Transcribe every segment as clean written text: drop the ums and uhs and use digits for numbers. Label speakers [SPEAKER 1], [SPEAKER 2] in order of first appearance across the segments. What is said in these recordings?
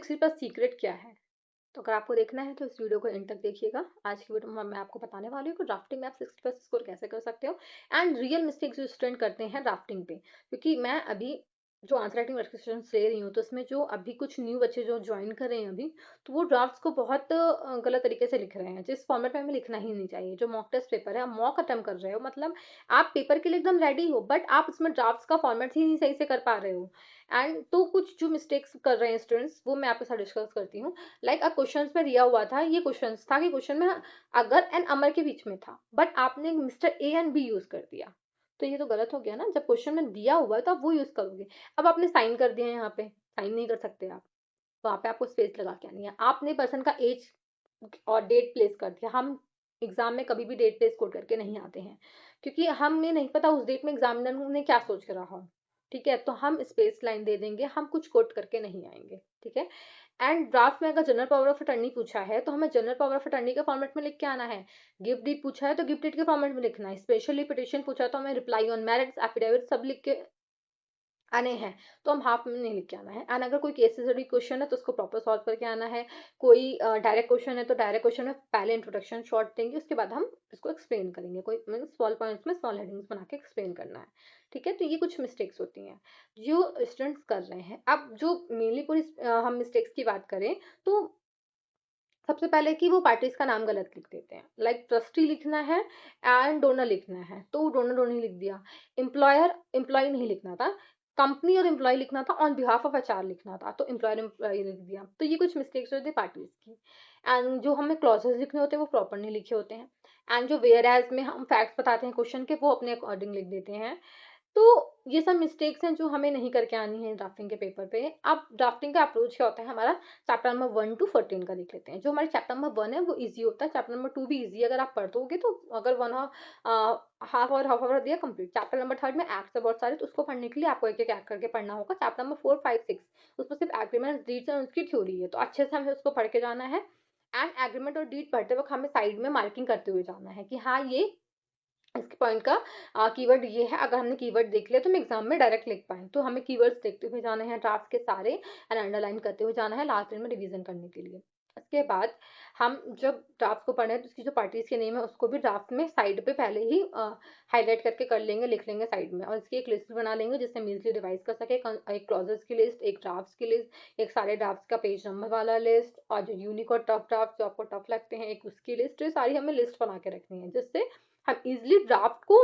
[SPEAKER 1] 60+ secret क्या है? तो अगर आपको देखना है तो इस वीडियो को एंड तक देखिएगा। आज की वीडियो में मैं आपको बताने वाली हूँ कि ड्राफ्टिंग में आप 60+ स्कोर कैसे कर सकते हो एंड रियल मिस्टेक्स जो स्टूडेंट करते हैं ड्राफ्टिंग पे। क्योंकि मैं अभी जो आंसर राइटिंग क्वेश्चंस ले रही हूँ तो उसमें जो अभी कुछ न्यू बच्चे जो ज्वाइन कर रहे हैं अभी, तो वो ड्राफ्ट्स को बहुत गलत तरीके से लिख रहे हैं, जिस फॉर्मेट में हमें लिखना ही नहीं चाहिए। जो मॉक टेस्ट पेपर है, आप मॉक अटेम्प्ट कर रहे हो, मतलब आप पेपर के लिए एकदम रेडी हो, बट आप उसमें ड्राफ्ट्स का फॉर्मेट ही नहीं सही से कर पा रहे हो। एंड तो कुछ जो मिस्टेक्स कर रहे हैं स्टूडेंट्स, वो मैं आपके साथ डिस्कस करती हूँ। लाइक क्वेश्चन में दिया हुआ था, ये क्वेश्चन था कि क्वेश्चन में अगर एंड अमर के बीच में था, बट आपने mister A and B use कर दिया, तो ये तो गलत हो गया ना। जब क्वेश्चन में दिया हुआ है तो आप वो यूज करोगे। अब आपने साइन कर दिया है, यहाँ पे साइन नहीं कर सकते आप, वहां पे आपको स्पेस लगा के आनी है। आपने पर्सन का एज और डेट प्लेस कर दिया। हम एग्जाम में कभी भी डेट प्लेस कोड करके नहीं आते हैं, क्योंकि हमें नहीं पता उस डेट में एग्जामिनर ने क्या सोच के रहा हो। ठीक है, तो हम स्पेस लाइन दे देंगे, हम कुछ कोड करके नहीं आएंगे। ठीक है। एंड ड्राफ्ट में अगर जनरल पावर ऑफ अटर्नी पूछा है तो हमें जनरल पावर ऑफ अटर्नी के फॉर्मेट में लिख के आना है। गिफ्ट डीड पूछा है तो गिफ्ट डीड के फॉर्मेट में लिखना है। स्पेशली पिटिशन पूछा है तो हमें रिप्लाई ऑन मैरिट्स एफिडेविट सब लिख के आने हैं। तो हम हाफ में नहीं लिख के आना है। एंड अगर कोई केस स्टडी क्वेश्चन है तो उसको प्रॉपर सॉल्व करके आना है। कोई डायरेक्ट क्वेश्चन है तो डायरेक्ट क्वेश्चन में पहले इंट्रोडक्शन शॉर्ट देंगे, उसके बाद हम इसको एक्सप्लेन करेंगे। कोई मीन स्मॉल पॉइंट्स में स्मॉल हेडिंग्स बना के एक्सप्लेन करना है। ठीक है, तो ये कुछ मिस्टेक्स होती हैं जो स्टूडेंट्स कर रहे हैं। अब जो मेनली पूरी हम मिस्टेक्स की बात करें तो सबसे पहले कि वो पार्टीज का नाम गलत लिख देते हैं। लाइक ट्रस्टी लिखना है एंड डोनर लिखना है तो डोनर डोनर लिख दिया। एम्प्लॉयर एम्प्लॉय नहीं लिखना था। कंपनी और एम्प्लॉय लिखना था, ऑन बिहाफ ऑफ एचआर लिखना था, तो एम्प्लॉयर एम्प्लॉय लिख दिया। तो ये कुछ मिस्टेक्स होती है पार्टीज की। एंड जो हमें क्लॉजेस लिखने होते हैं वो प्रॉपर नहीं लिखे होते हैं। एंड जो वेयर एज में हम फैक्ट्स बताते हैं क्वेश्चन के, वो अपने अकॉर्डिंग लिख देते हैं। तो ये सब मिस्टेक्स हैं जो हमें नहीं करके आनी है ड्राफ्टिंग के पेपर पे। अब ड्राफ्टिंग का अप्रोच क्या होता है हमारा, चैप्टर नंबर 1 to 14 का देख लेते हैं। जो हमारे चैप्टर नंबर 1 है वो इजी होता है, चैप्टर नंबर 2 भी इजी है अगर आप पढ़ दोगे तो। अगर वन हाफ आवर दिया कंप्लीट। चैप्टर नंबर 3 में एक्ट्स है बहुत सारे, तो उसको पढ़ने के लिए आपको एक एक एक्ट करके पढ़ना होगा। चैप्टर नंबर 4 5 6 उसमें सिर्फ एग्रीमेंट डीड्स और उसकी थ्योरी है, तो अच्छे से हमें उसको पढ़ के जाना है। एंड एग्रीमेंट और डीड पढ़ते वक्त हमें साइड में मार्किंग करते हुए जाना है कि हाँ ये इसके पॉइंट का कीवर्ड ये है। अगर हमने कीवर्ड देख लिया तो हम एग्जाम में डायरेक्ट लिख पाए। तो हमें कीवर्ड्स देखते हुए जाने हैं ड्राफ्ट के सारे, एंड अंडरलाइन करते हुए जाना है लास्ट दिन में रिवीजन करने के लिए। उसके बाद हम जब ड्राफ्ट को पढ़े तो उसकी जो पार्टीज के नेम है उसको भी ड्राफ्ट में साइड पे पहले ही हाईलाइट करके कर लेंगे, लिख लेंगे साइड में। और इसकी एक लिस्ट बना लेंगे जिससे हम इजीली रिवाइज कर सके। एक क्लॉजेस की लिस्ट, एक ड्राफ्ट्स की लिस्ट, एक सारे ड्राफ्ट्स का पेज नंबर वाला लिस्ट, और जो यूनिक और टफ ड्राफ्ट जो आपको टफ लगते हैं एक उसकी लिस्ट। ये सारी हमें लिस्ट बना के रखनी है जिससे हम इजीली ड्राफ्ट को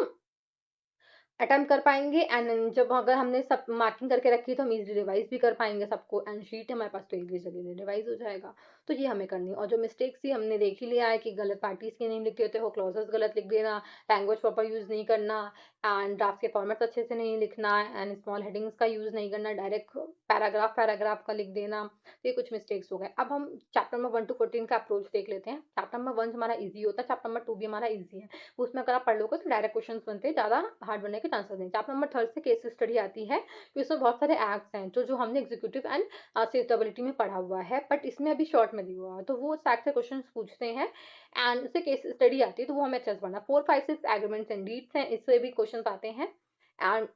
[SPEAKER 1] अटेम्प्ट कर पाएंगे। एंड जब अगर हमने सब मार्किंग करके रखी है तो हम इजीली रिवाइज भी कर पाएंगे सबको। एंड शीट हमारे पास तो इजीली जल्दी रिवाइज हो जाएगा। तो ये हमें करनी है। और जो मिस्टेक्स ही हमने देख ही लिया है कि गलत पार्टीज के नेम लिख देते हो, क्लॉजेस गलत लिख देना, लैंग्वेज प्रॉपर यूज नहीं करना, एंड ड्राफ्ट के फॉर्मेट्स अच्छे से नहीं लिखना, एंड स्मॉल हेडिंग्स का यूज नहीं करना, डायरेक्ट पैराग्राफ पैराग्राफ का लिख देना। तो ये कुछ मिस्टेक्स हो गए। अब हम चैप्टर नंबर 1 to 14 का अप्रोच देख लेते हैं। चैप्टर नंबर 1 हमारा ईजी होता है, चैप्टर नंबर 2 भी हमारा ईजी है। उसमें अगर आप पढ़ लोगे तो डायरेक्ट क्वेश्चंस बनते हैं, ज़्यादा हार्ड बनने के चांसेस नहीं। चैप्टर नंबर 3 से केस स्टडी आती है, कि उसमें बहुत सारे एक्ट्स हैं जो हमने एग्जीक्यूटिव एंड सीटेबिलिटी में पढ़ा हुआ है, बट इसमें अभी शॉर्ट में दिया हुआ है, तो वो एक्ट से क्वेश्चन पूछते हैं। एंड उससे केस स्टडी आती है तो वो हमें अच्छे से पढ़ना। 4 5 6 एग्रीमेंट्स एंड डीड्स हैं, इससे भी क्वेश्चन आते हैं। एंड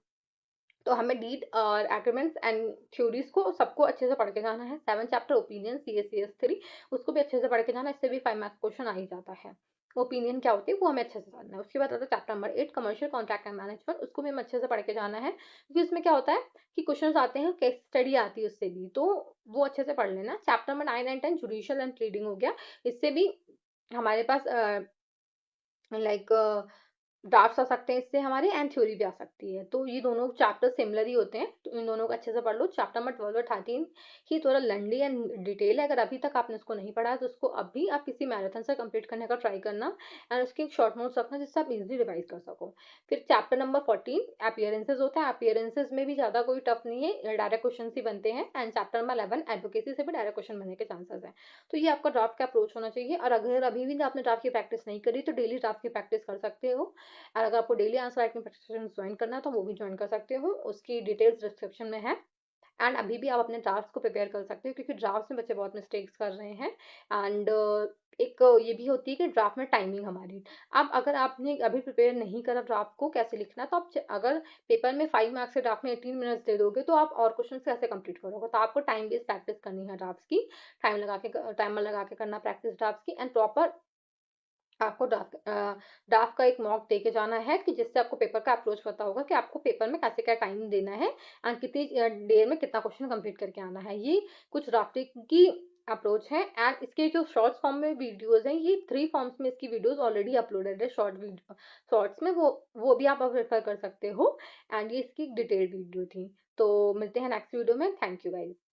[SPEAKER 1] तो हमें डीड और एग्रीमेंट्स एंड थ्योरीज को सबको अच्छे से पढ़ के जाना है। 7 चैप्टर ओपिनियन CS3 उसको भी अच्छे से पढ़ के जाना है, इससे भी 5 मार्क्स क्वेश्चन आ ही जाता है। ओपिनियन क्या होती है वो हमें अच्छे से जानना है। उसके बाद आता है chapter number 8 commercial contract and management, उसको भी हमें अच्छे से पढ़ के जाना है, क्योंकि उसमें क्या होता है कि क्वेश्चन आते हैं, केस स्टडी आती है उससे भी, तो वो अच्छे से पढ़ लेना। Chapter number 9 and 10 judicial and trading हो गया, इससे भी हमारे पास लाइक ड्राफ्ट्स आ सकते हैं इससे हमारे, एंड थ्योरी भी आ सकती है। तो ये दोनों चैप्टर सिमिलर ही होते हैं, तो इन दोनों को अच्छे से पढ़ लो। चैप्टर नंबर 12 और 13 ही थोड़ा लंडी एंड डिटेल है। अगर अभी तक आपने उसको नहीं पढ़ा है तो उसको अभी आप किसी मैराथन से कंप्लीट करने का ट्राई करना, एंड उसके एक शॉर्ट नोट्स रखना जिससे आप इजीली रिवाइज कर सको। फिर चैप्टर नंबर 14 अपीयरेंसेज होता है। अपीयरेंसेज में भी ज़्यादा कोई टफ नहीं है, डायरेक्ट क्वेश्चन ही बनते हैं। एंड चैप्टर नंबर 11 एडवोकेसी से भी डायरेक्ट क्वेश्चन बनने के चांसेस हैं। तो ये आपका ड्राफ्ट का अप्रोच होना चाहिए। और अगर अभी भी आपने ड्राफ्ट की प्रैक्टिस नहीं करी तो डेली ड्राफ्ट की प्रैक्टिस कर सकते हो। और अगर आपको daily answer writing practice join करना है तो वो भी ज्वाइन कर सकते हो, उसकी डिटेल्स डिस्क्रिप्शन में है। एंड अभी भी आप अपने ड्राफ्ट्स को प्रिपेयर कर सकते हो, क्योंकि ड्राफ्ट्स में बच्चे बहुत मिस्टेक्स कर रहे हैं। एंड एक ये भी होती है कि ड्राफ्ट में टाइमिंग हमारी, अब अगर आपने अभी प्रिपेयर नहीं करा ड्राफ्ट को कैसे लिखना, तो आप अगर पेपर में 5 मार्क्स के ड्राफ्ट में 18 मिनट्स दे दोगे, तो आप और क्वेश्चन कैसे कंप्लीट करोगे? तो आपको टाइम बेस्ड प्रैक्टिस करनी है ड्राफ्ट्स की, टाइमर लगा के करना प्रैक्टिस ड्राफ्ट्स की, एंड प्रॉपर आपको ड्राफ्ट का एक मॉक दे के जाना है, कि जिससे आपको पेपर का अप्रोच पता होगा कि आपको पेपर में कैसे क्या टाइम देना है, एंड कितनी देर में कितना क्वेश्चन कंप्लीट करके आना है। ये कुछ ड्राफ्टिंग की अप्रोच है। एंड इसके जो शॉर्ट्स फॉर्म में वीडियोस हैं, ये 3 फॉर्म्स में इसकी वीडियोस ऑलरेडी अपलोडेड है, शॉर्ट्स में, वो भी आप रेफर कर सकते हो। एंड ये इसकी डिटेल्ड वीडियो थी। तो मिलते हैं नेक्स्ट वीडियो में। Thank you guys.